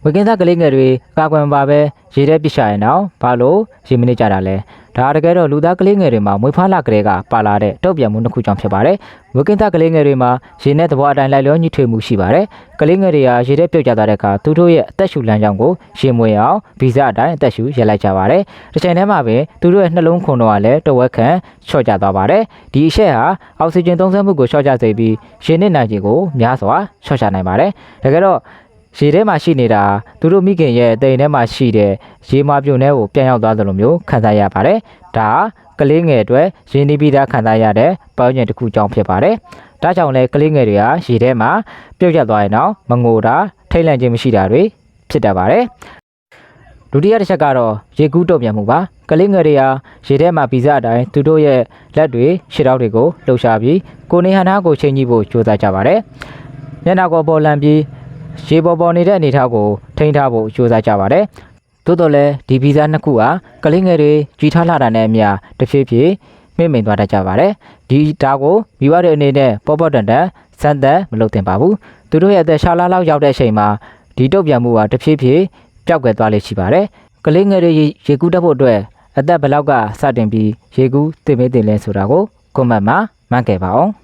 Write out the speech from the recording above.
ဝကင်းသားကလေးငယ်တွေကာကွယ်ပါပဲရေထဲပစ်ရှာရင်တော့ဘာလို့ရေမနစ်ကြတာလဲဒါတကယ်တော့လူသားကလေးငယ်တွေမှာမွေးဖွားလာကလေးကပါလာတဲ့တုတ်ပြန်မှုတစ်ခုကြောင့်ဖြစ်ပါတယ်ဝကင်းသားကလေးငယ်တွေမှာရေနဲ့သဘောအတိုင်းလိုက်လျောညီထွေမှုရှိပါတယ်ကလေးငယ်တွေကရေထဲပြုတ်ကျသွားတဲ့အခါသူတို့ရဲ့အသက်ရှူလမ်းကြောင်းကိုရေမွေအောင်ဗီဇအတိုင်းအသက်ရှူရက်လိုက်ကြပါတယ်တစ်ချိန်တည်းမှာပဲသူတို့ရဲ့နှလုံးခုန်တော့လည်းတဝက်ခန့်ချော့ကျသွားပါတယ်ဒီအချက်ဟာအောက်ဆီဂျင်သုံးစွဲမှုကိုချော့ကျစေပြီးရေနစ်နိုင်ခြင်းကိုများစွာချော့ချနိုင်ပါတယ်တကယ်တော့ရေထဲမှာရှိနေတာသူတို့မိခင်ရဲ့တိမ်ထဲမှာရှိတဲ့ရေမပြုံထဲကိုပြန်ရောက်သွားသလိုမျိုးခံစားရပါတယ်ဒါကလေးငယ်အတွက်ရေနီးပြီးသားခံစားရတဲ့ပေါင်းကျင်တစ်ခုကြောင့်ဖြစ်ပါတယ်ဒါကြောင့်လဲကလေးငယ်တွေကရေထဲမှာပြုတ်ကျသွားရင်တော့မငိုတာထိတ်လန့်ခြင်းမရှိတာတွေဖြစ်တတ်ပါတယ်ဒုတိယတစ်ချက်ကတော့ရေကူးတုံ့ပြန်မှုပါကလေးငယ်တွေဟာရေထဲမှာဗီဇအတိုင်းသူတို့ရဲ့လက်တွေခြေထောက်တွေကိုလှုပ်ရှားပြီးကိုယ်နေဟန်နာကိုချိန်ကြည့်ဖို့ကြိုးစားကြပါတယ်မျက်နှာကိုပေါ်လန့်ပြီးရေပေါ်နေတဲ့အနေအထားကိုထိန်းထားဖို့ကြိုးစားကြပါတယ်သို့တော်လည်းဒီဗီဇနှစ်ခုဟာကလေးငယ်တွေကြီးထားလာတာနဲ့အမျှတဖြည်းဖြည်းမှိမ့်မိန်သွားတတ်ကြပါတယ်ဒီဒါကိုမိဘတွေအနေနဲ့ပေါ်တန်စမ်းသပ်မလုပ်သင့်ပါဘူးသူတို့ရဲ့အသက်ရှာလာလောက်ရောက်တဲ့အချိန်မှာဒီတုတ်ပြန်မှုဟာတဖြည်းဖြည်းပျောက်ကွယ်သွားလိမ့်ရှိပါတယ်ကလေးငယ်တွေရေကူးတတ်ဖို့အတွက်အသက်ဘယ်လောက်ကစတင်ပြီးရေကူးသင်ပေးတင်လဲဆိုတာကိုကွန်မန့်မှာမှတ်ခဲ့ပါအောင်